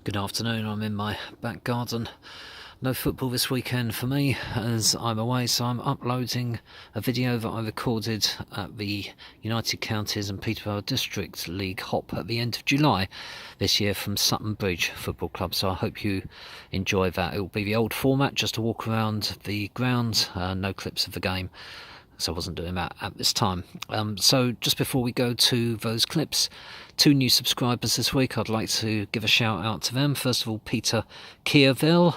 Good afternoon, I'm in my back garden. No football this weekend for me as I'm away, so I'm uploading a video that I recorded at the United Counties and Peterborough District League hop at the end of July this year from Sutton Bridge Football Club, so I hope you enjoy that. It will be the old format, just a walk around the ground, no clips of the game. So I wasn't doing that at this time. So just before we go to those clips, 2 new subscribers this week. I'd like to give a shout out to them. First of all, Peter Kierville,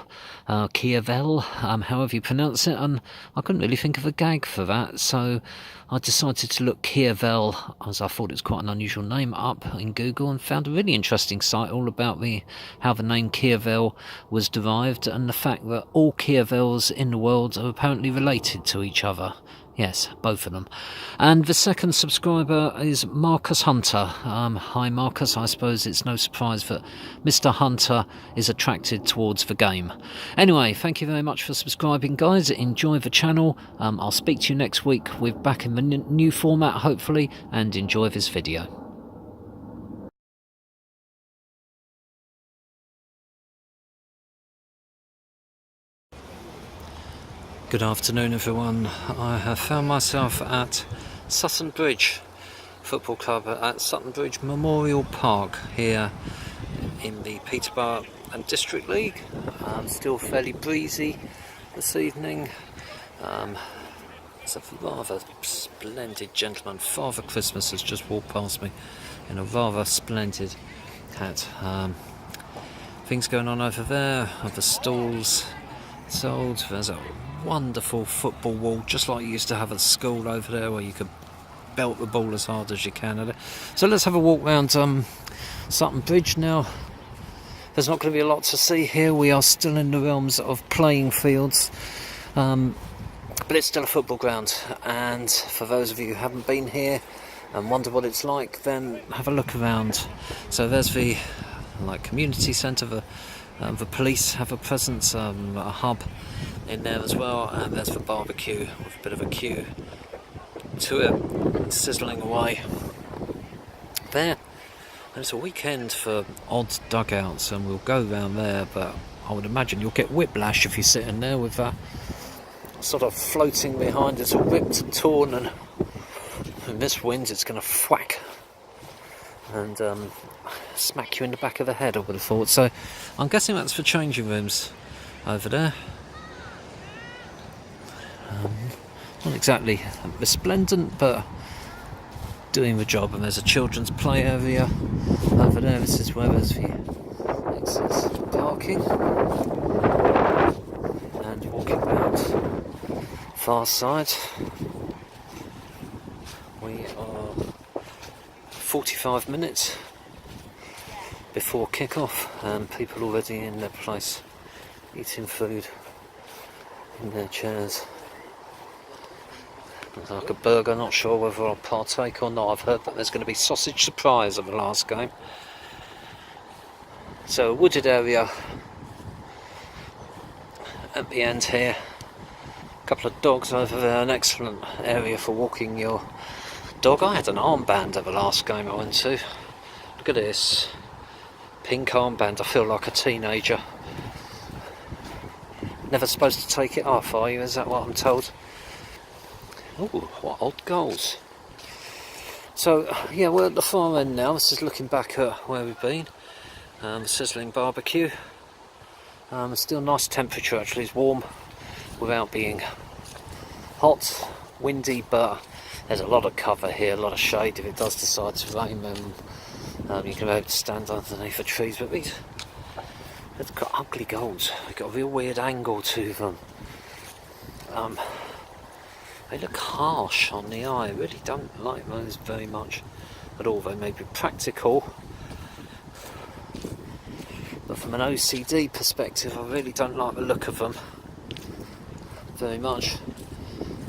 however you pronounce it, and I couldn't really think of a gag for that, so I decided to look Kierville, as I thought it was quite an unusual name, up in Google and found a really interesting site all about how the name Kierville was derived and the fact that all Kiervilles in the world are apparently related to each other. Yes, both of them. And the second subscriber is Marcus Hunter. Hi Marcus, I suppose it's no surprise that Mr. Hunter is attracted towards the game. Anyway, thank you very much for subscribing, guys. Enjoy the channel. I'll speak to you next week. We're back in the new format, hopefully, and enjoy this video. Good afternoon, everyone. I have found myself at Sutton Bridge Football Club at Sutton Bridge Memorial Park here in the Peterborough District League. Still fairly breezy this evening. It's a rather splendid gentleman. Father Christmas has just walked past me in a rather splendid hat. Things going on over there, other stalls sold. There's a wonderful football wall, just like you used to have at school over there, where you could belt the ball as hard as you can. So let's have a walk round Sutton Bridge now. There's not going to be a lot to see here. We are still in the realms of playing fields, but it's still a football ground. And for those of you who haven't been here and wonder what it's like, then have a look around. So there's the community centre. The police have a presence, a hub in there as well, and there's the barbecue with a bit of a queue to it, sizzling away there. And it's a weekend for odd dugouts, and we'll go round there, but I would imagine you'll get whiplash if you sit in there with that sort of floating behind. It's all ripped and torn, and in this wind it's going to thwack and smack you in the back of the head, I would have thought. So I'm guessing that's for changing rooms over there. Not exactly resplendent, but doing the job. And there's a children's play area over there. This is where there's the excess parking. And walking around far side, we are 45 minutes before kick-off, and people already in their place eating food in their chairs. Looks like a burger, not sure whether I'll partake or not. I've heard that there's going to be sausage surprise at the last game. So a wooded area at the end here. A couple of dogs over there, an excellent area for walking your dog. I had an armband at the last game I went to. Look at this. Pink armband. I feel like a teenager. Never supposed to take it off, are you? Is that what I'm told? Oh, what odd goals. So, yeah, we're at the far end now. This is looking back at where we've been. The sizzling barbecue. It's still nice temperature, actually. It's warm without being hot, windy, but there's a lot of cover here, a lot of shade. If it does decide to rain, then you can be able to stand underneath the trees. But they've got ugly goals. They've got a real weird angle to them. They look harsh on the eye. I really don't like those very much at all. They may be practical, but from an OCD perspective, I really don't like the look of them very much.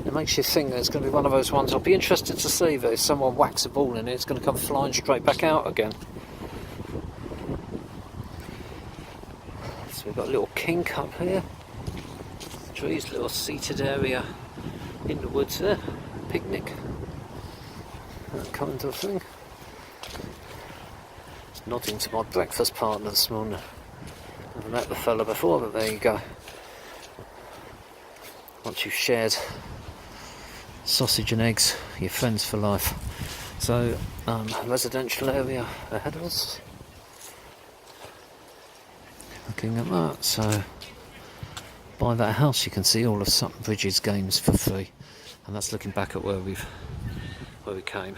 It makes you think that it's going to be one of those ones. I'll be interested to see that if someone whacks a ball in it, it's going to come flying straight back out again. So we've got a little kink up here. Trees, little seated area in the woods there. Picnic. That kind of thing. Just nodding to my breakfast partner this morning. Never met the fella before, but there you go. Once you've shared sausage and eggs, you're friends for life. So, residential area ahead of us. Looking at that, so by that house you can see all of Sutton Bridge's games for free, and that's looking back at where we came.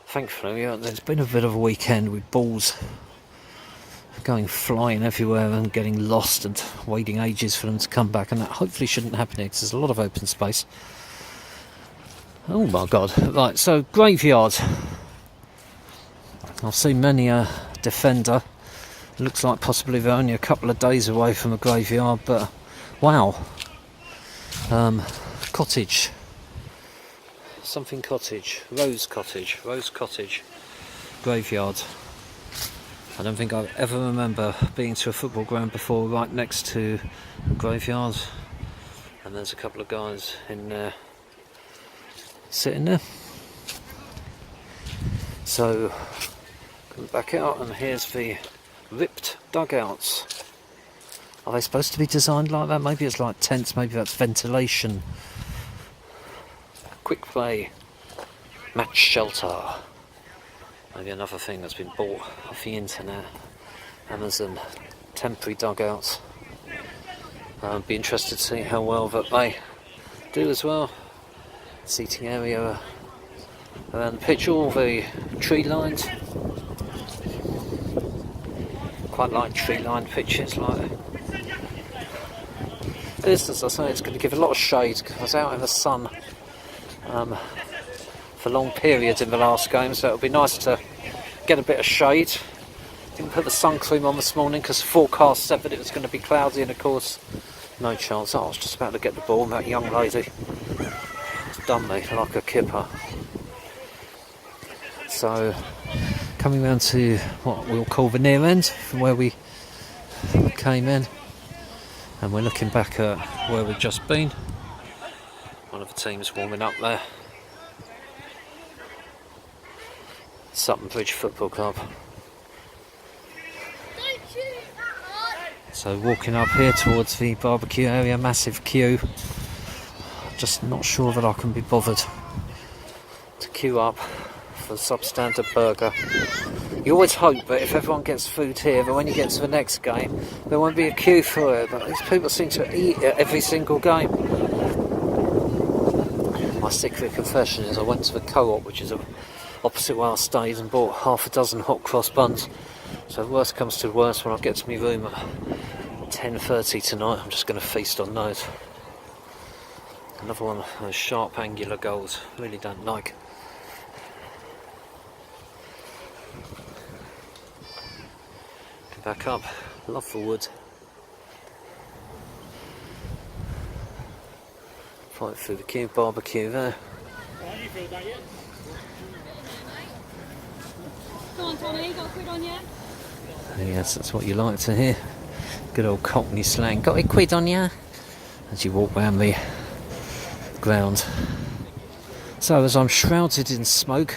Thankfully, there's been a bit of a weekend with balls going flying everywhere and getting lost and waiting ages for them to come back, and that hopefully shouldn't happen here because there's a lot of open space. Oh my god. Right, so graveyard. I've seen many a defender. It looks like possibly they're only a couple of days away from a graveyard, but wow. Cottage. Something cottage. Rose Cottage. Graveyard. I don't think I ever remember being to a football ground before right next to a graveyard. And there's a couple of guys in there sitting there. So, come back out, and here's the ripped dugouts. Are they supposed to be designed like that? Maybe it's like tents, maybe that's ventilation. Quick play. Match shelter. Maybe another thing that's been bought off the internet. Amazon. Temporary dugouts. Be interested to see how well that they do as well. Seating area around the pitch, all very tree lined. Quite like tree lined pitches like this. As I say, it's going to give a lot of shade because I was out in the sun for long periods in the last game, so it'll be nice to get a bit of shade. Didn't put the sun cream on this morning because the forecast said that it was going to be cloudy, and of course no chance. I was just about to get the ball, and that young lady done me like a kipper. So coming round to what we'll call the near end from where we came in, and we're looking back at where we've just been. One of the teams warming up there. Sutton Bridge Football Club. So walking up here towards the barbecue area, massive queue. Just not sure that I can be bothered to queue up for a substandard burger. You always hope that if everyone gets food here, that when you get to the next game, there won't be a queue for it. But these people seem to eat it every single game. My secret confession is I went to the Co-op, which is opposite where I stayed, and bought half a dozen hot cross buns. So if worst comes to worst, when I get to my room at 10:30 tonight, I'm just going to feast on those. Another one of those sharp angular goals. Really don't like. Back up. Love for wood. Fight through the queue. Barbecue there. Go on, Tommy, got a quid on you? Yes, that's what you like to hear. Good old Cockney slang. Got a quid on ya? As you walk round the ground. So as I'm shrouded in smoke,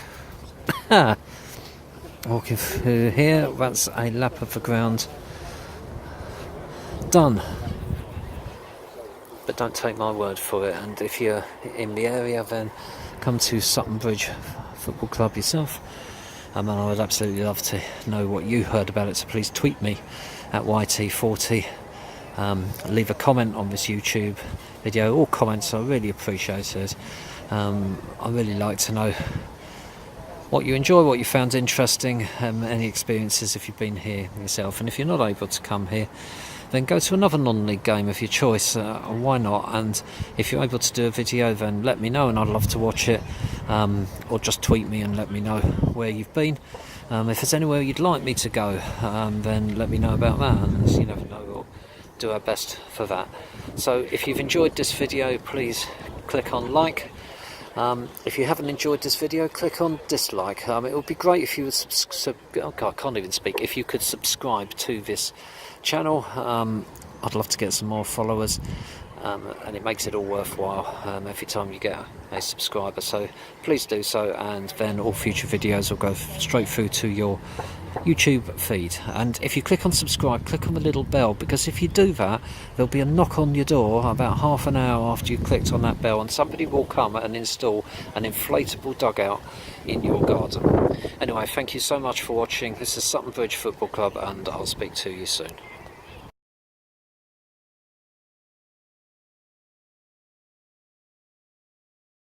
walking through here, that's a lap of the ground done. But don't take my word for it, and if you're in the area, then come to Sutton Bridge Football Club yourself. And I would absolutely love to know what you heard about it, so please tweet me at YT40. Leave a comment on this YouTube video. All comments are really appreciated. I really like to know what you enjoy, what you found interesting, any experiences if you've been here yourself. And if you're not able to come here, then go to another non-league game of your choice. Why not? And if you're able to do a video, then let me know, and I'd love to watch it. Or just tweet me and let me know where you've been. If there's anywhere you'd like me to go, then let me know about that. And you never know, we'll do our best for that. So if you've enjoyed this video, please click on like. If you haven't enjoyed this video, click on dislike. It would be great if you would I can't even speak. If you could subscribe to this channel. I'd love to get some more followers. and it makes it all worthwhile every time you get a subscriber. So please do so, and then all future videos will go straight through to your YouTube feed. And if you click on subscribe, click on the little bell, because if you do that, there'll be a knock on your door about half an hour after you clicked on that bell, and somebody will come and install an inflatable dugout in your garden. Anyway, thank you so much for watching. This is Sutton Bridge Football Club, and I'll speak to you soon.